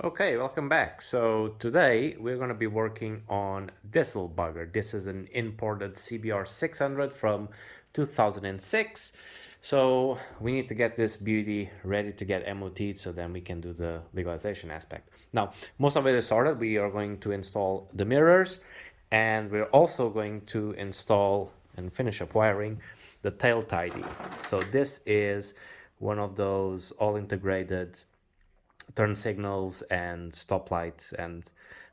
Okay, welcome back. So today we're going to be working on this little bugger. This is an imported CBR 600 from 2006. So we need to get this beauty ready to get MOT'd so then we can do the legalization aspect. Now, most of it is sorted. We are going to install the mirrors and we're also going to install and finish up wiring the tail tidy. So this is one of those all integrated turn signals and stop lights and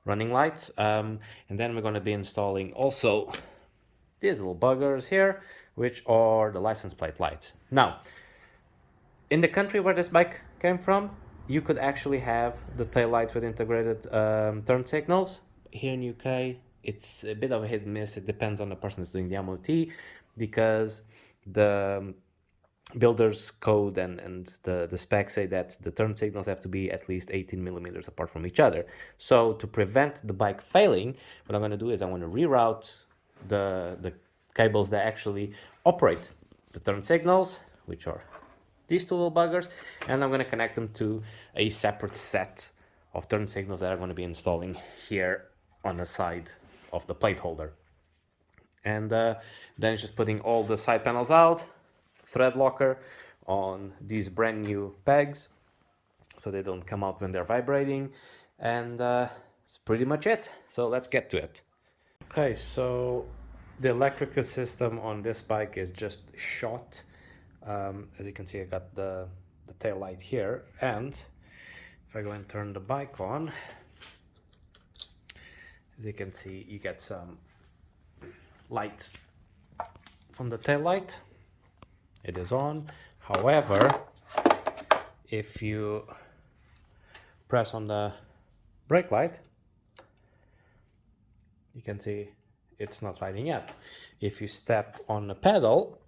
running lights. And then we're going to be installing also these little buggers here, which are the license plate lights. Now, in the country where this bike came from, you could actually have the tail light with integrated turn signals. Here in UK, it's a bit of a hit and miss. It depends on the person who's doing the MOT, because the builder's code and the specs say that the turn signals have to be at least 18 millimeters apart from each other. So to prevent the bike failing, what I'm going to do is I'm going to reroute the cables that actually operate the turn signals, which are these two little buggers, and I'm going to connect them to a separate set of turn signals that I'm going to be installing here on the side of the plate holder. And then it's just putting all the side panels out, thread locker on these brand new pegs so they don't come out when they're vibrating, and that's pretty much it. So let's get to it. Okay, so the electrical system on this bike is just shot. As you can see, I got the tail light here, and if I go and turn the bike on, as you can see, you get some light from the tail light. It is on. However, if you press on the brake light, you can see it's not lighting up. If you step on the pedal,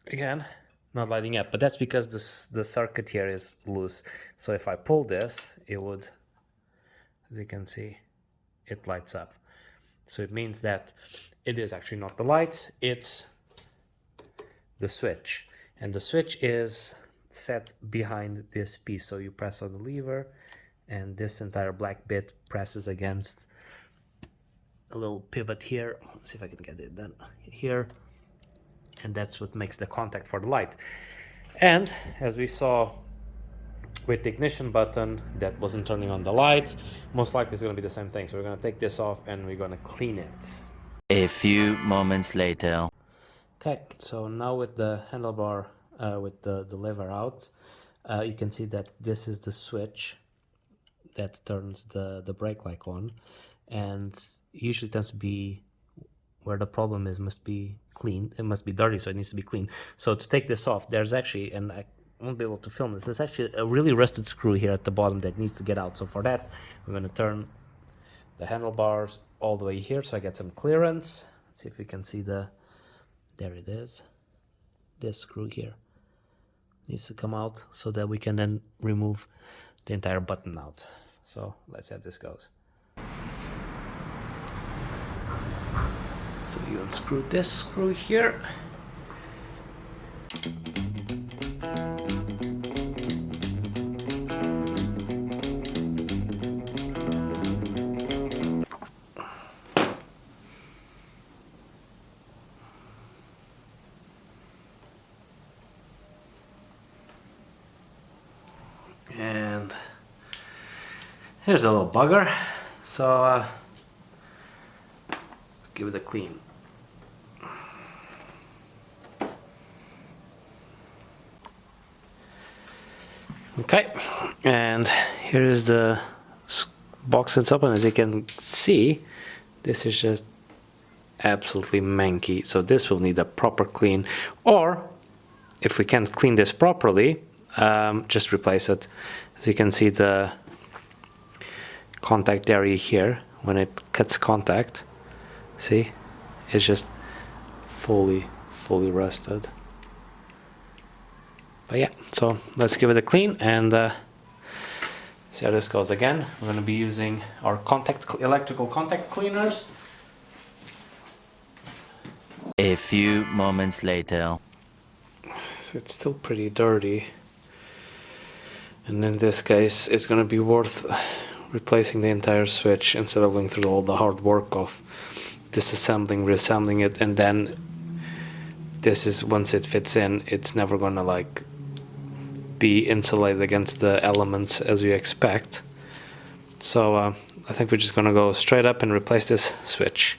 again, not lighting up, but that's because the circuit here is loose. So if I pull this, it would, as you can see, it lights up. So it means that it is actually not the lights, it's the switch. And the switch is set behind this piece. So you press on the lever and this entire black bit presses against a little pivot here. Let's see if I can get it done here. And that's what makes the contact for the light. And as we saw with the ignition button that wasn't turning on the light, most likely it's going to be the same thing. So we're going to take this off and we're going to clean it. A few moments later. Okay, so now with the handlebar, with the lever out, you can see that this is the switch that turns the brake light on, and usually tends to be where the problem is, must be clean. It must be dirty, so it needs to be clean. So to take this off, there's actually, and I won't be able to film this, there's actually a really rusted screw here at the bottom that needs to get out. So for that, we're going to turn the handlebars all the way here so I get some clearance. Let's see if we can see there it is. This screw here needs to come out so that we can then remove the entire button out. So let's see how this goes. So you unscrew this screw here. And here's a little bugger. So let's give it a clean. Okay, and here is the box it's open. As you can see, this is just absolutely manky. So this will need a proper clean, or if we can't clean this properly, just replace it. As you can see, the contact area here, when it cuts contact, see, it's just fully rusted. But yeah, so let's give it a clean and see how this goes. Again, we're going to be using our electrical contact cleaners. A few moments later. So it's still pretty dirty. And in this case, it's going to be worth replacing the entire switch instead of going through all the hard work of disassembling, reassembling it, and then this is, once it fits in, it's never going to like be insulated against the elements as you expect. So I think we're just going to go straight up and replace this switch.